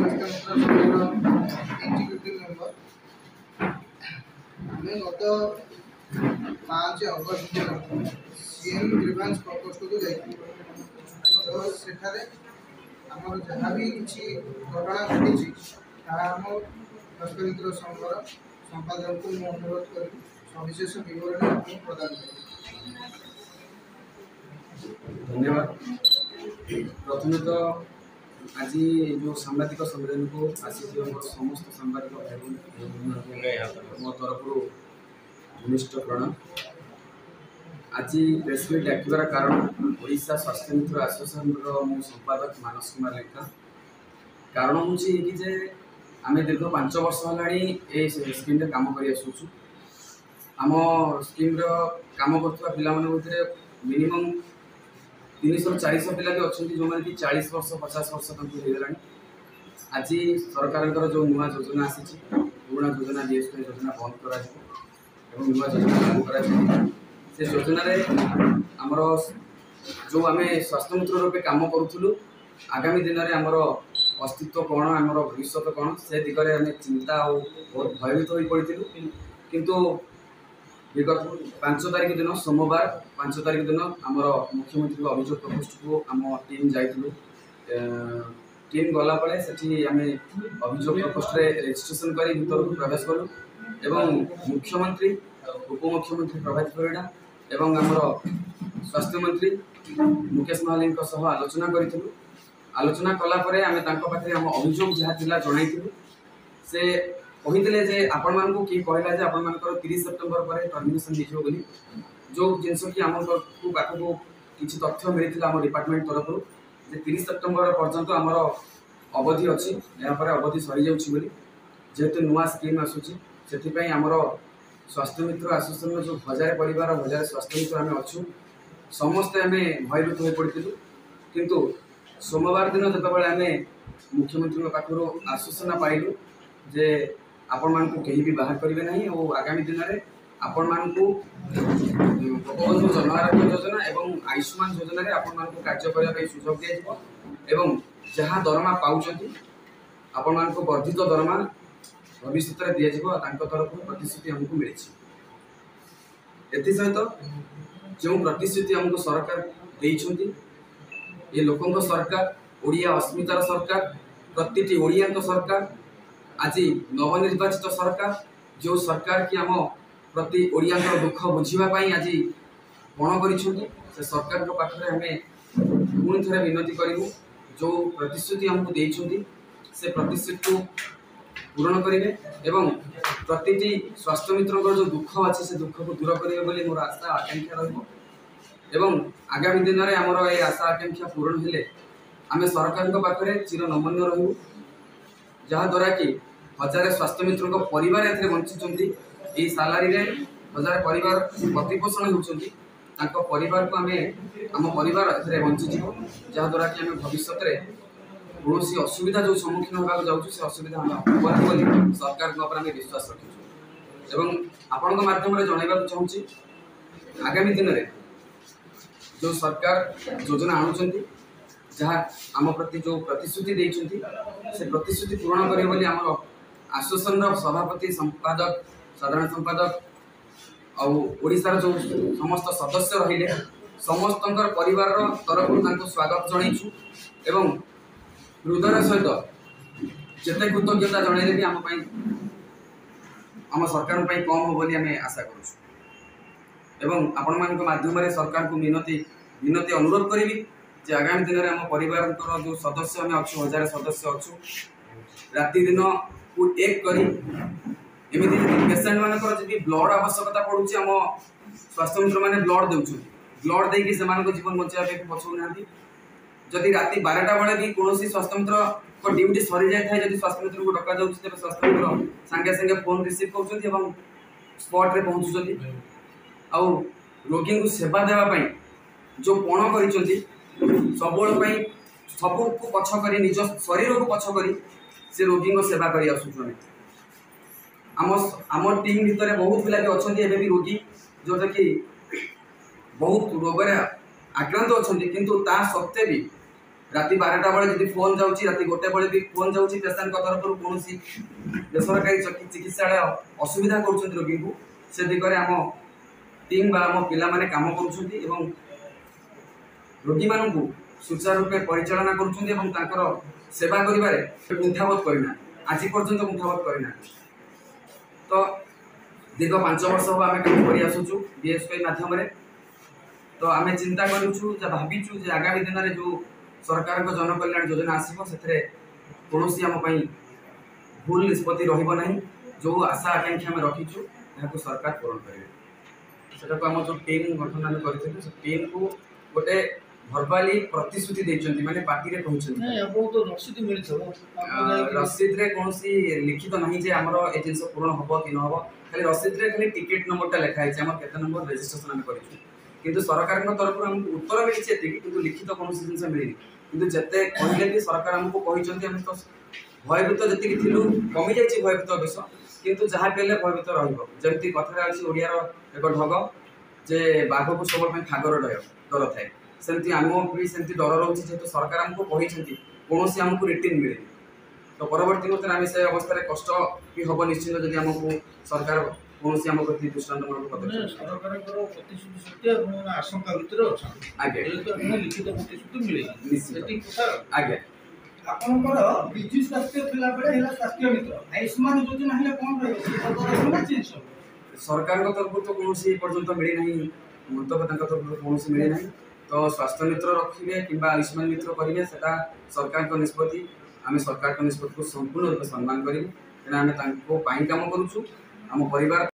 Executive member आम गत 5 अगस्त दिन सीएम ग्रीवेंस प्रकोष्ठ को जाइए तो सेठारे आमर जहाँ भी किसी घटना घटी आम दर्शक मित्र संघर संपादक को मुझे अनुरोध कर सविशेष विवरण आपको प्रदान कर। धन्यवाद। प्रथम तो आज जो सांबादिक सम्मेलन को आसी समस्त सांबादिक भाई मो तरफ घनिष्ठ प्रणाम। आज प्रेस मीट डाकिबार कारण ओडिशा स्वास्थ्य मित्र एसोसिएशन मो संपादक मानस कुमार लेखा। कारण हूँ कि आम दीर्घ 5 वर्ष है स्कीम काम कर आम स्कीम काम कर मिनिमम 300-400 पिला भी अच्छा जो मैंने 40 वर्ष 50 वर्ष तक होगा। आज सरकार जो नुआ योजना आसी पुराना योजना जीएसटी योजना बंद कर नुआ योजना लागू कर से योजन आमर जो आम स्वास्थ्य मित्र रूपे काम करूँ आगामी दिन में आमर अस्तित्व कौन आमर भविष्य कौन से दिगरे आम चिंता और बहुत भयभीत हो पड़ू। किंतु विगत 5 तारिख दिन सोमवार 5 तारिख दिन आमर मुख्यमंत्री अभियोग प्रकोष्ठ को आम टीम जाइलु। टीम गला पड़े से आम अभियोग प्रकोष्ठ रेजिस्ट्रेशन कर भीतर को प्रवेश कलु एवं मुख्यमंत्री उपमुख्यमंत्री प्रभात परिड़ा एवं आमर स्वास्थ्य मंत्री मुकेश महाली आलोचना करूँ। आलोचना कलापर आम पाखे आम अभियोग जहाँ जन से कहते आपण मानक किए कहला आपण 30 सेप्टेम्बर पर टर्मिनेशन हो बोली जो जिनस कि आम पाखक किसी तथ्य मिलता आम डिपार्टमेंट तरफ 30 सेप्टेम्बर पर्यंत आमर अवधि अच्छी यापर अवधि सरी जाऊँगी जेहेतु नुआ स्कीम आसूँ से आमर स्वास्थ्य मित्र एसोसिएशन जो 1000 परिवार 1000 स्वास्थ्य मित्र आम अच्छू समस्ते आम भयभीत हो पड़ू। किंतु सोमवार दिन जो आम मुख्यमंत्री पाखर आश्वासन पाइलु जे आपण मानक कहीं भी बाहर करेंगे ना और आगामी दिन में आपण मानक गोपबंधु जन आरोग्य योजना एवं आयुष्मान योजना आपण मानक कार्य करने सुजोग दिया जहाँ दरमा पाँच आपण मानक वर्धित दरमा भविष्य में दिज्व तरफ प्रतिश्रुति आमको मिली। एसत जो प्रतिश्रुति आमको सरकार देइछंती ये लोकों सरकार ओडिया अस्मितार सरकार प्रति ओडिया सरकार आज नवनिर्वाचित सरकार जो सरकार की आम प्रति ओडिया दुख बुझापी आज बण कर सरकार पाखे आम पुणी थे विनती करूँ जो प्रतिश्रुति आमको देइछंती से प्रतिश्रुति को पूरण करेंगे एवं प्रति स्वास्थ्य मित्र जो दुख अच्छे से दुख को दूर करेंगे मोर आशा आकांक्षा रही आगामी दिन में आमर ये आशा आकांक्षा पूरण हेले आम सरकार पाखे चिर नमन्य रहू जहाद्वारा कि 1000 स्वास्थ्य मित्रों परिवार ए बंची ये सालारी 1000 परिवार प्रतिपोषण होती परिवार को आम परिवार ए बंचीज जहाद्वारा कि आम भविष्य में कौन असुविधा जो सम्मुखीन होगा जाऊँ से असुविधा आम सरकार विश्वास रखी आपण माध्यम जनवा चाहूँगी आगामी दिन में जो सरकार योजना आणुंट जहाँ आम प्रति जो प्रतिश्रुति देइछंती से प्रतिश्रुति पूरण करें बोली आम एसोसिएशन सभापति संपादक साधारण संपादक ओडिशार जो समस्त सदस्य रहिले समस्त परिवार तरफ स्वागत जनइछु एवं हृदय सहित जिते कृतज्ञता जनइले भी आम सरकार कम हो बोली आम आशा करूँ। आपण मान माध्यम सरकार को विनती अनुरोध करी जे आगामी दिन में आम परिवार जो सदस्य आम अच्छू 1000 सदस्य अच्छू राति दिन को एक करी एमती पेसेंट मानकर जी ब्लड आवश्यकता पड़ुची आम स्वास्थ्य मित्र मैंने ब्लड देउछु ब्लड देकी से जीवन बचाई पछौ ना जदि राति 12टा बेले भी कौन स्वास्थ्य मित्र को ड्यूटी सरी जाए जब स्वास्थ्य मित्र को डका जाऊँगी तेज स्वास्थ्य मित्र सांगे सांगे फोन रिसीव कर स्पॉट रे पहुँचुंट आ रोगी को सेवा देवाई जो पण कर सब को पछ कर निज शरीर को पछ कर से रोगी सेवा कर आम टीम भितर बहुत पिला अच्छा भी रोगी जोटा कि बहुत रोग आक्रांत अच्छा किंतु ता सत्वे भी राति 12टा बेले जब फोन जाऊँगी राति 1टा बेले भी फोन जाऊँगी पेसेंट तरफ कौन बेसरकारी चिकित्सालय असुविधा कर रोगी को से दिगरे आम टीम बा आम पिला माने काम कर रोगी मान सुचारू रूपे परिचालना कर सेवा कर कुंठाबोध करना आज पर्यंत कुंठाबोध करना तो दीर्घ 5 वर्ष हम आम काम कर आसुचु बीएसपी माध्यम तो आम चिंता करूँ भावीचु आगामी दिन में जो सरकार को जनकल्याण योजना आसो से कौन आम भूल निष्पत्ति रहा जो आशा आकांक्षा आम रखीचु यहाँ सरकार पूरण करेंगे सेटा को आम जो टीम गठन आम कर टीम को गोटे भर्बाली प्रतिश्रुति देते माने पार्टी रे कहते रसीद रे कौन लिखित नहीं जे आमर ए जिन पूरण हम कि न खाली रसीद रे खाली टिकेट नंबरटा लिखाई आम केते नंबर रजिस्ट्रेशन आम करूँ किंतु सरकार तरफ हमको उत्तर मिली किंतु लिखित कौन जिन मिलनी किंतु जिते कहले भी सरकार आमको कहते आम तो भयभीत जी थिलु कमी जाइए भयभीत विष किंतु जहाँ भी भयभीत रही कथा अच्छी ओडियार एक ढग जे बाघ को सब फागर डर थाए सेमती आम भी सेमती डर रोचे जेहेतु सरकार आमको कहते कौन आमको रिटर्न मिले तो परवर्ती मुहूर्त आम से अवस्था कष्ट भी हम निश्चित जब आमको सरकार कौन आम प्रति दृष्टान्तमूलक आज्ञा आपनकर विजु स्वास्थ्य थिला बेले हेला स्वास्थ्य मित्र आयुष्मान योजना हेले कोन रहै सरकार तरफ तो कौन पर्यंत मिली ना मंतव्य तरफ कौन मिली ना तो स्वास्थ्य मित्र रखिए कि आयुष्मान मित्र करेंगे सेटा सरकार को निष्पत्ति आम सरकार को निष्पत्ति को संपूर्ण रूप सम्मान करेंगे आम काम करुँ आम परिवार